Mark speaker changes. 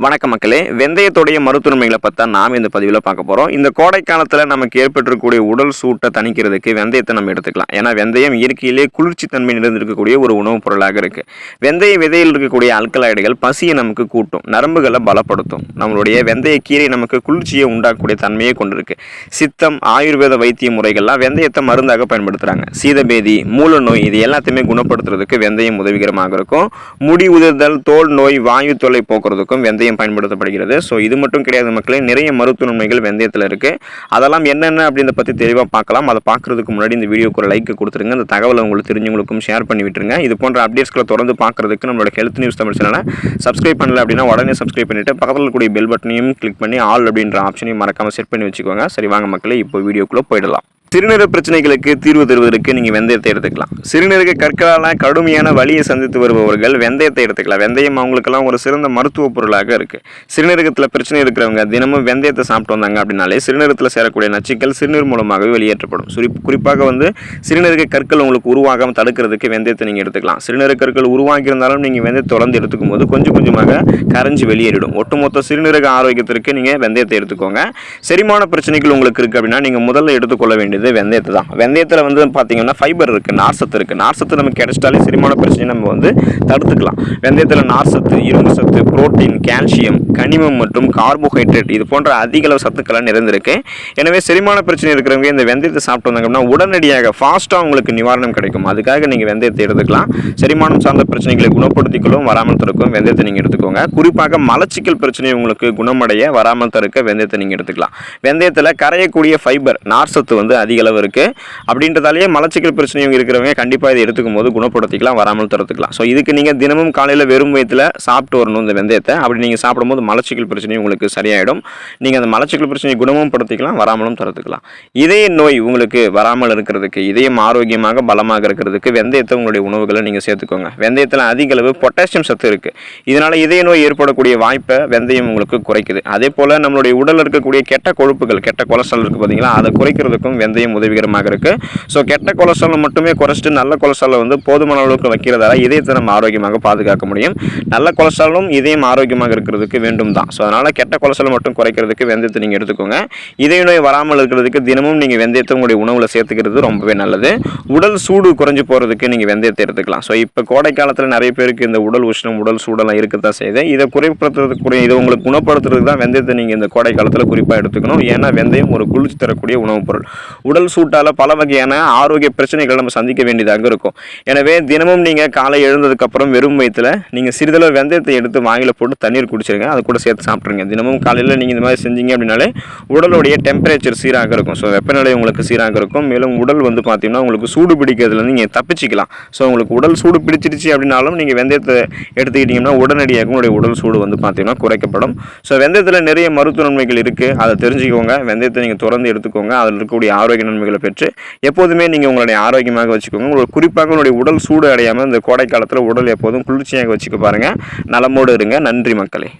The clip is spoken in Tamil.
Speaker 1: வணக்க மக்களே, வெந்தயத்துடைய மருத்துவமைகளை பற்றி தான் நாம் இந்த பதிவில் பார்க்க போகிறோம். இந்த கோடை காலத்தில் நமக்கு ஏற்பட்டிருக்கக்கூடிய உடல் சூட்டை தணிக்கிறதுக்கு வெந்தயத்தை நம்ம எடுத்துக்கலாம். ஏன்னா வெந்தயம் இயற்கையிலே குளிர்ச்சி தன்மை நிறைந்திருக்கக்கூடிய ஒரு உணவுப் பொருளாக இருக்குது. வெந்தய விதையில் இருக்கக்கூடிய அல்கலாய்டுகள் பசியை நமக்கு கூட்டும், நரம்புகளை பலப்படுத்தும். நம்மளுடைய வெந்தய கீரை நமக்கு குளிர்ச்சியை உண்டாக்கக்கூடிய தன்மையை கொண்டிருக்கு. சித்தம், ஆயுர்வேத வைத்திய முறைகள்லாம் வெந்தயத்தை மருந்தாக பயன்படுத்துகிறாங்க. சீதபேதி, மூல நோய் இது எல்லாத்தையுமே குணப்படுத்துறதுக்கு வெந்தயம் உதவிகரமாக இருக்கும். முடி உதிர்தல், தோல் நோய், வாயு தொல்லை போக்குறதுக்கும் வெந்தயம் பயன்படுத்தப்படுகிறது. ஸோ இது மட்டும் கிடையாது மக்களே, நிறைய மருத்துவ நன்மைகள் வெந்தயத்தில் இருக்குது. அதெல்லாம் என்னென்ன அப்படின்றத பற்றி தெளிவாக பார்க்கலாம். அதை பார்க்குறதுக்கு முன்னாடி இந்த வீடியோக்கு ஒரு லைக் கொடுத்துருங்க. இந்த தகவலை உங்களுக்கு தெரிஞ்சவங்களுக்கும் ஷேர் பண்ணி விட்டுருங்க. இது போன்ற அப்டேட்ஸ்களை தொடர்ந்து பார்க்குறதுக்கு நம்மளோட ஹெல்த் நியூஸ் தமிழ் சேனலை சப்ஸ்கிரைப் பண்ணல அப்படின்னா உடனே சப்ஸ்கிரைப் பண்ணிவிட்டு பக்கத்தில் இருக்கக்கூடிய பெல் பட்டனையும் கிளிக் பண்ணி ஆல் அப்படின்ற ஆப்ஷனையும் மறக்காமல் செட் பண்ணி வச்சுக்கோங்க. சரி வாங்க மக்களே, இப்போ வீடியோக்குள்ளே போயிடலாம். சிறுநீரக பிரச்சனைகளுக்கு தீர்வு தருவதற்கு நீங்கள் வெந்தயத்தை எடுத்துக்கலாம். சிறுநீரக கற்களால் கடுமையான வலியை சந்தித்து வருபவர்கள் வெந்தயத்தை எடுத்துக்கலாம். வெந்தயம் அவங்களுக்கெல்லாம் ஒரு சிறந்த மருத்துவ பொருளாக இருக்குது. சிறுநீரகத்தில் பிரச்சனை இருக்கிறவங்க தினமும் வெந்தயத்தை சாப்பிட்டு வந்தாங்க அப்படின்னாலே சிறுநீரகத்தில் சேரக்கூடிய நச்சுக்கள் சிறுநீர் மூலமாகவே வெளியேற்றப்படும். குறிப்பாக சிறுநீரக கற்கள் உங்களுக்கு உருவாகாமல் தடுக்கிறதுக்கு வெந்தயத்தை நீங்கள் எடுத்துக்கலாம். சிறுநீரக கற்கள் உருவாகி இருந்தாலும் நீங்கள் வெந்தயத்தை தொடர்ந்து எடுத்துக்கும் போது கொஞ்சம் கொஞ்சமாக கரைஞ்சி வெளியேறிடும். ஒட்டுமொத்த சிறுநீரக ஆரோக்கியத்திற்கு நீங்கள் வெந்தயத்தை எடுத்துக்கோங்க. செரிமான பிரச்சனைகள் உங்களுக்கு இருக்குது அப்படின்னா நீங்கள் முதல்ல எடுத்துக்கொள்ள வேண்டியது வெந்தயத்தை தான். வெந்தயத்தில் பார்த்தீங்கன்னா ஃபைபர் இருக்குது, நார்சத்து இருக்குது. நார்சத்து நமக்கு கிடைச்சிட்டாலே செரிமான பிரச்சனை நம்ம தடுத்துக்கலாம். வெந்தயத்தில் நார்சத்து, இரும்பு சத்து, புரோட்டீன், கால்சியம், கனிமம் மற்றும் கார்போஹைட்ரேட் இது போன்ற அதிக அளவு சத்துக்களை நிறைந்திருக்கு. எனவே செரிமான பிரச்சனை இருக்கிறவங்க இந்த வெந்தயத்தை சாப்பிட்டு வந்தாங்கன்னா உடனடியாக ஃபாஸ்ட்டாக உங்களுக்கு நிவாரணம் கிடைக்கும். அதுக்காக நீங்கள் வெந்தயத்தை எடுத்துக்கலாம். செரிமானம் சார்ந்த பிரச்சனைகளை குணப்படுத்திக்கொள்ளும், வராமல் தடுக்கும் வெந்தயத்தை நீங்கள் எடுத்துக்கோங்க. குறிப்பாக மலச்சிக்கல் பிரச்சனை உங்களுக்கு குணமடைய வராமல் தடுக்க வெந்தயத்தை நீங்கள் எடுத்துக்கலாம். வெந்தயத்தில் கரையக்கூடிய ஃபைபர், நார்சத்து அதிக அளவு இருக்குது. அப்படின்றதாலேயே மலச்சிக்கல் பிரச்சனையும் இருக்கிறவங்க கண்டிப்பாக இதை எடுத்துக்கும் போது குணப்படுத்திக்கலாம், வராமல் தடுத்துக்கலாம். ஸோ இதுக்கு நீங்கள் தினமும் காலையில் வெறும் வயிற்றில் சாப்பிட்டு வரணும் இந்த வெந்தயத்தை. அப்படி நீங்கள் சாப்பிடும்போது மலச்சிக்கல் பிரச்சனையும் உங்களுக்கு சரியாயிடும். நீங்கள் அந்த மலச்சிக்கல் பிரச்சனையை குணமும் படுத்திக்கலாம், வராமலும் தடுத்துக்கலாம். இதய நோய் உங்களுக்கு வராமல் இருக்கிறதுக்கு, இதயம் ஆரோக்கியமாக பலமாக இருக்கிறதுக்கு வெந்தயத்தை உங்களுடைய உணவுகளை நீங்கள் சேர்த்துக்கோங்க. வெந்தயத்தில் அதிக அளவு பொட்டாசியம் சத்து இருக்குது. இதனால் இதய நோய் ஏற்படக்கூடிய வாய்ப்பை வெந்தயம் உங்களுக்கு குறைக்குது. அதே போல் நம்மளுடைய உடலில் இருக்கக்கூடிய கெட்ட கொழுப்புகள், கெட்ட கொலஸ்ட்ரால் இருக்குது பார்த்தீங்களா, அதை குறைக்கிறதுக்கும் வெந்தயம் உதவிகரமாக இருக்குது. ஸோ கெட்ட கொலஸ்ட்ரால் மட்டுமே குறைச்சிட்டு நல்ல கொலஸ்ட்ராலை போதுமான அளவுக்கு வைக்கிறதால இதயத்தை நம்ம ஆரோக்கியமாக பாதுகாக்க முடியும். நல்ல கொலஸ்ட்ராலும் இதயம் ஆரோக்கியமாக இருக்கிறதுக்கு வேண்டும் தான். ஸோ அதனால் கெட்ட கொலஸ்ட்ரால் மட்டும் குறைக்கிறதுக்கு வெந்தயத்தை நீங்கள் எடுத்துக்கோங்க. இதய நோய் வராமல் இருக்கிறதுக்கு தினமும் நீங்கள் வெந்தயத்தை உங்களுடைய உணவில் சேர்த்துக்கிறது ரொம்பவே நல்லது. உடல் சூடு குறைஞ்சி போகிறதுக்கு நீங்கள் வெந்தயத்தை எடுத்துக்கலாம். ஸோ இப்போ கோடை காலத்தில் நிறைய பேருக்கு இந்த உடல் உஷ்ணம், உடல் சூடெல்லாம் இருக்கத்தான் செய்யுது. இதை குறைப்படுத்துறதுக்கு, இதை உங்களுக்கு குணப்படுத்துறதுக்கு தான் வெந்தயத்தை நீங்கள் இந்த கோடை காலத்தில் குறிப்பாக எடுத்துக்கணும். ஏன்னா வெந்தயம் ஒரு குளிர்ச்சி தரக்கூடிய உணவுப் பொருள். உடல் சூட்டால் பல வகையான ஆரோக்கிய பிரச்சனைகள் நம்ம சந்திக்க வேண்டியதாக இருக்கும். எனவே தினமும் நீங்கள் காலை எழுந்ததுக்கப்புறம் வெறும் வயிற்றில் நீங்கள் சிறிதளவு வெந்தயத்தை எடுத்து வாயில போட்டு தண்ணீர் குடிச்சிருங்க. அது கூட சேர்த்து சாப்பிட்ருங்க. தினமும் காலையில் நீங்கள் இந்த மாதிரி செஞ்சீங்க அப்படின்னாலே உடலுடைய டெம்பரேச்சர் சீராக இருக்கும். ஸோ வெப்பநிலை உங்களுக்கு சீராக இருக்கும். மேலும் உடல் பார்த்தீங்கன்னா உங்களுக்கு சூடு பிடிக்கிறதுலேருந்து நீங்கள் தப்பிச்சிக்கலாம். ஸோ உங்களுக்கு உடல் சூடு பிடிச்சிருச்சு அப்படின்னாலும் நீங்கள் வெந்தயத்தை எடுத்துக்கிட்டிங்கன்னா உடனடியாக உங்களுடைய உடல் சூடு பார்த்தீங்கன்னா குறைக்கப்படும். ஸோ வெந்தயத்தில் நிறைய மருத்துவ நன்மைகள் இருக்குது. அதை தெரிஞ்சுக்கோங்க. வெந்தயத்தை நீங்கள் தொடர்ந்து எடுத்துக்கோங்க. அதில் இருக்கக்கூடிய ஆரோக்கிய நன்மைகளை பெற்று எப்போதுமே நீங்கள் உங்களுடைய ஆரோக்கியமாக வச்சுக்கோங்க. உங்களுக்கு குறிப்பாக உங்களுடைய உடல் சூடு அடையாமல் இந்த கோடை காலத்தில் உடல் எப்போதும் குளிர்ச்சியாக வச்சுக்க பாருங்கள். நலமோடு இருங்க. நன்றி மக்களே.